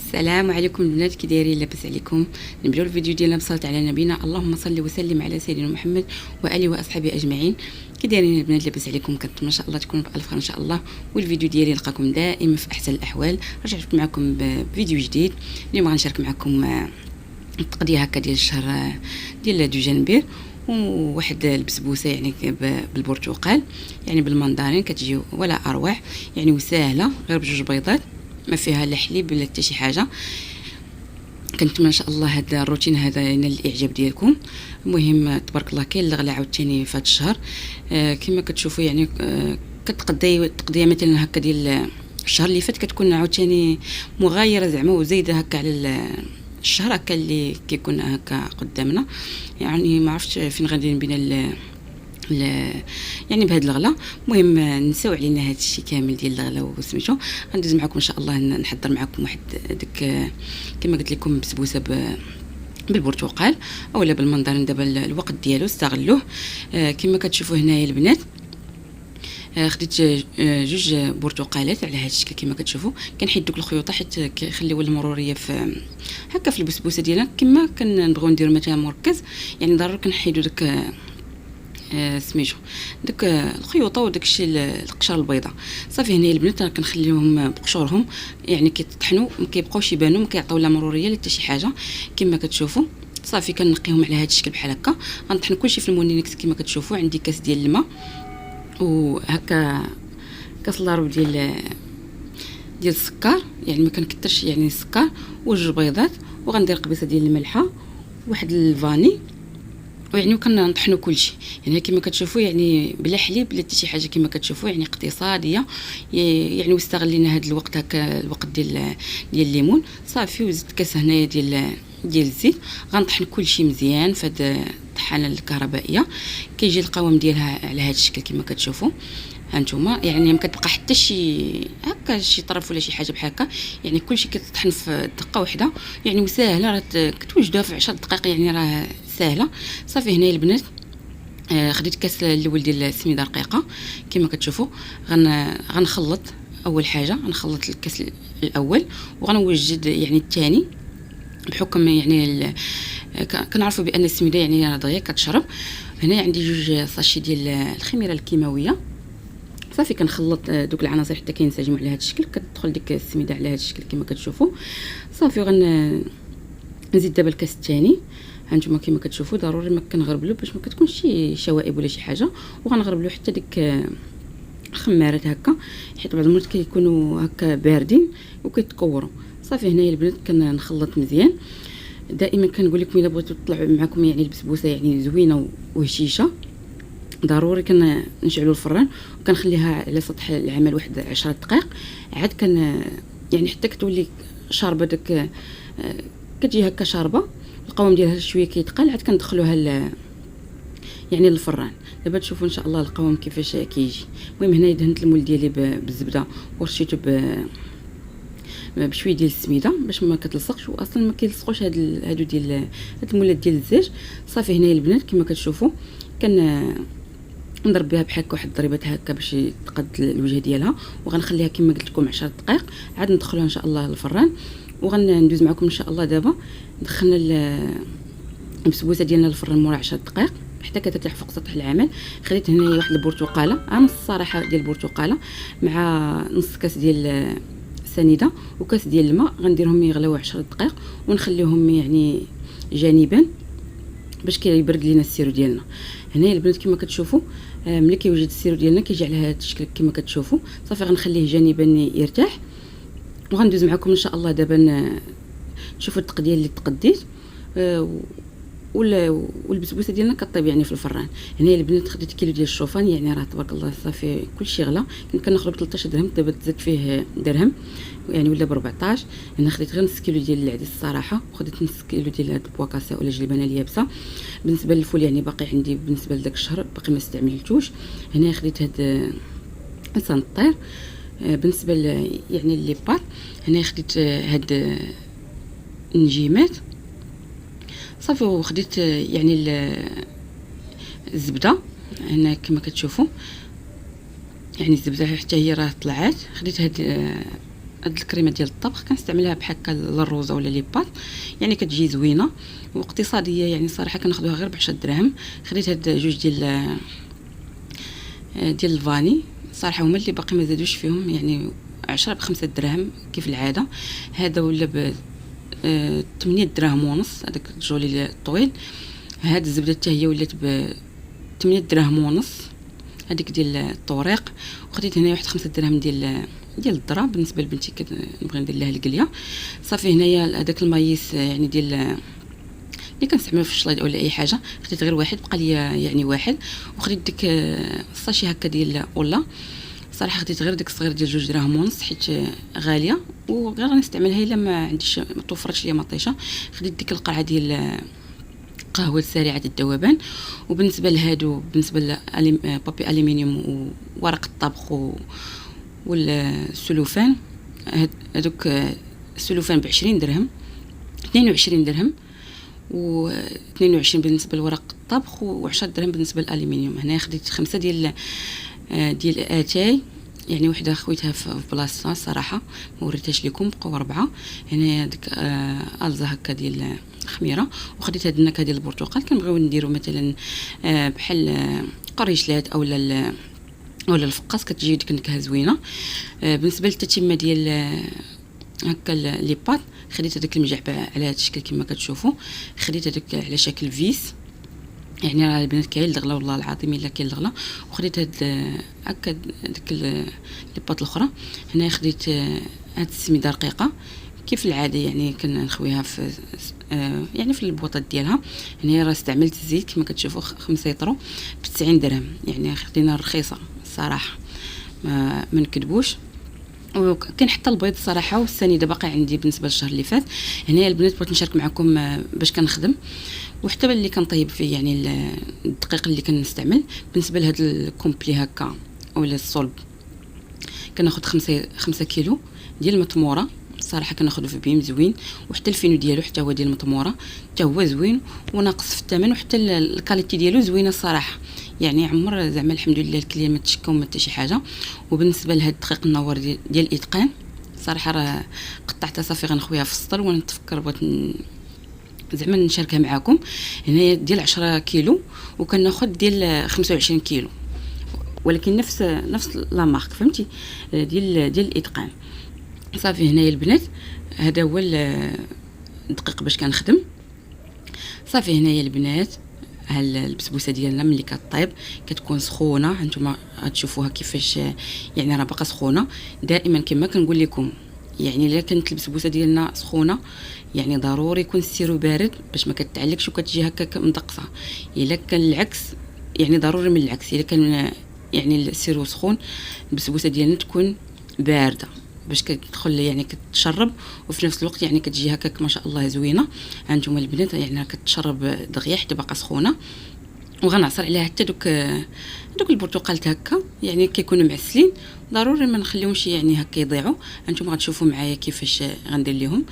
السلام عليكم البنات، كي دايرين؟ لاباس عليكم؟ نبداو الفيديو ديالنا بصلاه على نبينا، اللهم صل وسلم على سيدنا محمد واله واصحابه اجمعين. كي دايرين البنات؟ لاباس عليكم؟ كنت ما شاء الله تكونوا بالف خير ان شاء الله. والفيديو ديالي يلقاكم دائما في احسن الاحوال. رجعت معكم بفيديو جديد. اليوم غنشارك معكم التقضيه هكا ديال الشهر ديال دوجنبير، وواحد البسبوسه يعني بالبرتقال، يعني بالمندرين، كتجي ولا اروع يعني، وسهله غير بجوج بيضات، ما فيها لا حليب ولا حتى شي حاجه. كنتمنى ان شاء الله هذا الروتين هذا ينال الاعجاب ديالكم. المهم تبارك الله كاين الغلا عاوتاني في هذا الشهر. كما كتشوفوا يعني التقضيه مثلا هكا ديال الشهر اللي فات كتكون عاوتاني مغايره زعما وزايده هكا على الشهر هكا اللي كيكون هكا قدامنا. يعني ما عرفتش فين غادي بين يعني بهاد الغلا. المهم نساو علينا هاد الشيء كامل ديال الغلا وسميتو. غندوز معكم ان شاء الله نحضر معكم واحد داك كما قلت لكم بسبوسه بالبرتقال اولا بالمندرين. دابا الوقت ديالو استغلوه. كما كتشوفوا هنايا البنات خديت جوج برتقالات على هذا الشكل. كما كتشوفوا كنحيد دوك الخيوط حيت كيخليو المروريه في هكا في البسبوسه ديالنا. كما كنبغيو نديرو مثلا مركز يعني ضروري كنحيدو داك سميتو داك الخيوطه وداك الشيء القشره البيضاء. صافي هنا البنات كنخليهم بقشورهم يعني كيطحنوا، ما كيبقاوش يبانوا، ما كيعطيو لا مروريه لا حتى شي حاجه. كما كتشوفوا صافي كنقيهم على هذا الشكل بحال هكا. غنطحن كلشي في المونينكس. كما كتشوفوا عندي كاس ديال الماء وهكا كاس لاروب ديال السكر، يعني ما كنكثرش يعني السكر، وجوج بيضات، وغندير قبيصه ديال الملحه، واحد الفاني، ويعني وكنطحنوا كلشي. يعني كما كتشوفوا يعني بلا حليب بلا حتى شي حاجه. كما كتشوفوا يعني اقتصاديه يعني، واستغلينا هذا الوقت هكا الوقت ديال الليمون. صافي وزدت كاس هنايا ديال الزيت. غنطحن كلشي مزيان في هذه الطحانه الكهربائيه. كيجي القوام ديالها على هذا الشكل كما كتشوفوا هانتوما. يعني ما كتبقى حتى شي هكا شي طرف ولا شي حاجه بحال هكا، يعني كلشي كيطحن في دقه واحده يعني، وسهله راه كتوجدها في 10 دقائق يعني، راه سهله. صافي هنا البنات خديت كاس الاول ديال السميده رقيقه. كما كتشوفوا غنخلط. اول حاجه غنخلط الكاس الاول وغنوجد يعني الثاني، بحكم يعني كنعرفوا بان السميده يعني دغيا كتشرب. هنا عندي جوج ساشي ديال الخميره الكيماويه. صافي كنخلط دوك العناصر حتى كينسجموا على هذا الشكل. كتدخل ديك السميده على هذا الشكل كما كتشوفوا. صافي نزيد دابا الكاس الثاني. هانتوما كما كتشوفوا ضروري ما كنغربلو باش ما كتكونش شي شوائب ولا شي حاجه، وغنغربلو حتى ديك الخمارات هكا، حيت بعض المرات كيكونوا هكا باردين وكيتكوروا. صافي هنايا البنات كنخلط مزيان. دائما كنقول لكم الا بغيتو تطلع معكم يعني البسبوسه يعني زوينه وهشيشه، ضروري كنشعلوا الفران وكنخليها على سطح العمل واحد 10 دقائق عاد. يعني حتى كتولي شاربه داك كتجي هكا شاربه، القوام ديالها شويه كيتقل، عاد كندخلوها يعني للفران. دابا تشوفوا ان شاء الله القوام كيفاش كيجي. المهم هنا دهنت المول ديالي بالزبده ورشيته بشويه ديال السميده باش ما كتلصقش، واصلا ما كيلصقوش هادو ديال هاد المولات ديال الزيت. صافي هنا البنات كما كتشوفوا نضرب بها بحال واحد الضريبات هكا باش تقد الوجه ديالها، وغنخليها كما قلت لكم 10 دقائق عاد ندخلوها ان شاء الله للفران. وغندوز معكم ان شاء الله. دابا دخلنا البسبوسه ديالنا للفران مورا 10 دقائق حتى كترتاح فوق سطح العمل. خديت هنا واحد البرتقاله، نص صراحه ديال البرتقاله، مع نص كاس ديال سنيده وكاس ديال الماء. غنديرهم يغليو 10 دقائق ونخليهم يعني جانبا باش كيبرد لينا السيرو ديالنا. هنا البنات كما كتشوفوا ملي كيوجد السيرو ديالنا كيجي على هذا الشكل كما كتشوفوا. صافي غنخليه جانبا يرتاح، وغندوز معكم ان شاء الله. دابا تشوفوا التقديه اللي تقديت والبسبوسه ديالنا كطيب يعني في الفران. هنا البنات خديت كيلو ديال الشوفان، يعني راه تبارك الله صافي كلشي غلا. كنت كنخرج ب 13 درهم، دابا تزاد فيه درهم يعني ولا ب 14. هنا خديت غير نص كيلو ديال العدس الصراحه، وخديت نص كيلو ديال هاد البواكاسه ولا جلبانه اليابسه. بالنسبه للفول يعني باقي عندي بالنسبه لذاك الشهر باقي ما استعملتوش. هنا خديت هاد لسان الطير. بالنسبه يعني لي بار هنا خديت هاد النجيمات. صافي وخديت يعني الزبده. هنا كما كتشوفوا يعني الزبده حتى هي راه طلعات. خديت هاد هاد الكريمه ديال الطبخ كنستعملها بحال للروزه ولا لي بات، يعني كتجي زوينه واقتصاديه. يعني صراحه كناخذوها غير ب10 دراهم. خديت هاد جوج ديال الفاني صراحه هما اللي باقي ما زادوش فيهم، يعني 10 ب5 دراهم كيف العاده. هذا ولا ب 8 دراهم ونص هذاك الجولي الطويل. هاد الزبده حتى هي ولات ب 8 دراهم ونص هذيك ديال الطوريق. وخديت هنايا واحد 5 دراهم ديال الذره بالنسبه لبنتي كنبغي ندير لها القليه. صافي هنايا هذاك المايس يعني ديال اللي كنستعملو في الشلايض ولا اي حاجه، خديت غير واحد بقى لي يعني واحد. وخديت ديك الساشي هكا ديال اولا، صراحه خديت غير ديك الصغير ديال 2 دراهم ونص حيت غاليه وغير غنستعملها الا ما عنديش ما توفرتش ليا مطيشه. خديت ديك القرعه ديال قهوه سريعه الذوبان. وبالنسبه لهادو بالنسبه لبابي الومنيوم وورق الطبخ والسلوفان، هذوك السلوفان ب20 درهم 22 درهم و22 بالنسبه لورق الطبخ و10 درهم بالنسبه للالومنيوم. هنا خديت 5 ديال اتاي، يعني وحده خويتها في بلاصتها صراحه ما وريتهاش لكم، بقاو 4. هنا ديك الزا هكا ديال خميره. وخديت هاد النكهه ديال البرتقال، كنبغيو نديرو مثلا بحال قريشلات ولا الفقاس، كتجي ديك النكهه زوينه. بالنسبه للتتمه ديال هكا لي بات، خديت هذاك المجعبه على هذا الشكل كما كتشوفوا. خديت هذاك على شكل فيس، يعني راه البنات كاين الغلا والله العظيم الا كاين الغلا. وخديت هاد هكا ديك لي بات الاخرى. هنا خديت هاد السميده رقيقه كيف العاده، يعني كنخويها في يعني في البوطات ديالها. هنا راه استعملت الزيت كما كتشوفوا 5 يطرو ب90 درهم، يعني خدينا رخيصه الصراحه ما نكذبوش. وكان حتى البيض صراحه والسنيده باقي عندي بالنسبه للشهر اللي فات. هنا البنات بغيت نشارك معكم باش كنخدم وحتى اللي كنطيب فيه، يعني الدقيق اللي كنستعمل بالنسبه لهاد الكومبلي هكا ولا الصلب. كناخذ 5 كيلو ديال المطموره، صراحه كناخذو في بيم زوين. وحتى الفينو ديالو حتى هو ديال المطموره حتى هو زوين وناقص في الثمن، وحتى الكاليتي ديالو زوينه الصراحه. يعني عمر زعما الحمد لله الكليه ما تشكاو ما حتى شي حاجه. وبالنسبه لهاد الدقيق النوار ديال الاتقان، صراحه راه قطعتها صافي غنخويها في السطل، وانا نتفكر بغيت زعما نشاركها معكم. هنايا ديال 10 كيلو وكناخذ ديال 25 كيلو، ولكن نفس لا مارك فهمتي ديال الاتقان. صافي هنايا البنات هذا هو الدقيق باش كنخدم. صافي هنايا البنات البسبوسه ديالنا ملي كطيب كتكون سخونه، هانتوما غتشوفوها كيفاش يعني راه باقا سخونه. دائما كما كنقول لكم يعني الا كانت البسبوسه ديالنا سخونه يعني ضروري يكون السيرو بارد باش ما كتعلقش وكتجي هكا مدقصه. الا كان العكس يعني ضروري من العكس، الا كان يعني السيرو سخون البسبوسه ديالنا تكون بارده باش كتدخل يعني كتشرب وفي نفس الوقت يعني كتجي هكاك ما شاء الله زوينه. هانتوما البنات يعني كتشرب دغيا حتى باقا سخونه. وغنعصر عليها حتى دوك البرتقالات هكا يعني كيكونوا معسلين، ضروري ما نخليهمش يعني هكا يضيعوا. هانتوما غتشوفوا معايا كيفاش غندير لهم،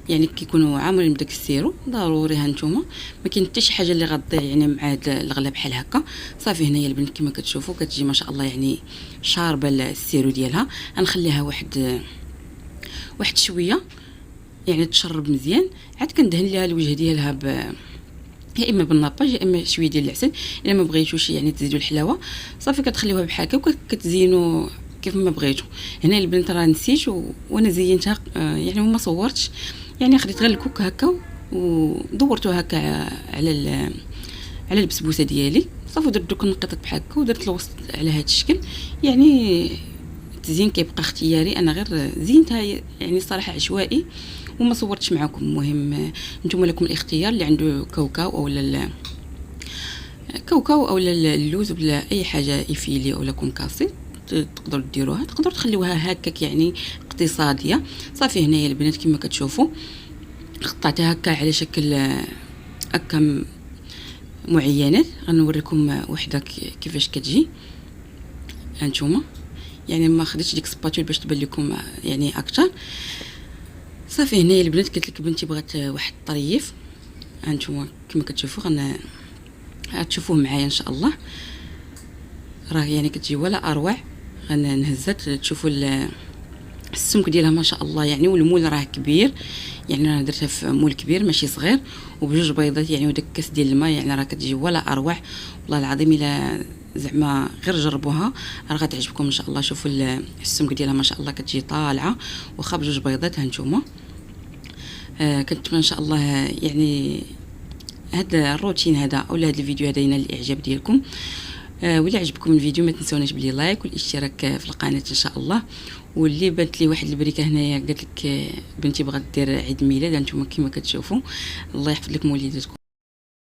يعني كيكونوا عامرين بداك السيرو ضروري. هانتوما ما كاين حتى شي حاجه اللي غتضيع يعني مع هاد الغلا بحال هكا. صافي هنايا البنت كما كتشوفوا كتجي ما شاء الله يعني شاربه السيرو ديالها. غنخليها واحد شويه يعني تشرب مزيان، عاد كندهن لها الوجه ديالها يا اما بالناباج يا اما شويه ديال العسل. الا ما بغيتوش يعني تزيدوا الحلاوه صافي كتخليوها بحال هكا وكتزينوا كيف ما بغيتوا. هنا البنت راه نسيت وانا زينتها يعني وما صورتش، يعني خديت غير الكوك هكا ودورته هكا على البسبوسه ديالي صافي. درت دوك النقيطات بحال هكا ودرت الوسط على هذا الشكل. يعني التزيين كيبقى اختياري، انا غير زينتها يعني صراحه عشوائي وما صورتش معكم. المهم نتوما لكم الاختيار، اللي عنده كاوكاو او اللوز ولا اي حاجه ايفيلي او لكم كاسي تقدروا ديروها، تقدروا تخليوها هكاك يعني اقتصاديه. صافي هنايا البنات كما كتشوفوا قطعتها هكا على شكل هكا معينات. غنوريكم وحده كيفاش كتجي. هانتوما يعني ما خديتش ديك سباتول باش تبان لكم يعني اكثر. صافي هنايا البنات قلت لك بنتي بغات واحد الطريف، هانتوما كما كتشوفوا غتشوفوه معايا ان شاء الله. راه يعني كتجي ولا اروع. غنهزها تشوفوا السمك ديالها ما شاء الله يعني، والمول راه كبير يعني، انا درتها في مول كبير ماشي صغير، وبجوج بيضات يعني وداك الكاس ديال الماء يعني، راه كتجي ولا اروع والله العظيم. الا زعما غير جربوها راه غتعجبكم ان شاء الله. شوفوا السمك ديالها ما شاء الله كتجي طالعه، واخا بجوج بيضات هانتوما. كنتمنى ان شاء الله يعني هذا الروتين هذا اولا هذا الفيديو هذا ينال الاعجاب ديالكم. ولا عجبكم الفيديو ما تنسوناش بلي لايك والاشتراك في القناه ان شاء الله. واللي بانت لي واحد البريكه هنايا قالت لك بنتي بغات دير عيد ميلاد، انتم كما كتشوفوا الله يحفظ لكم وليداتكم.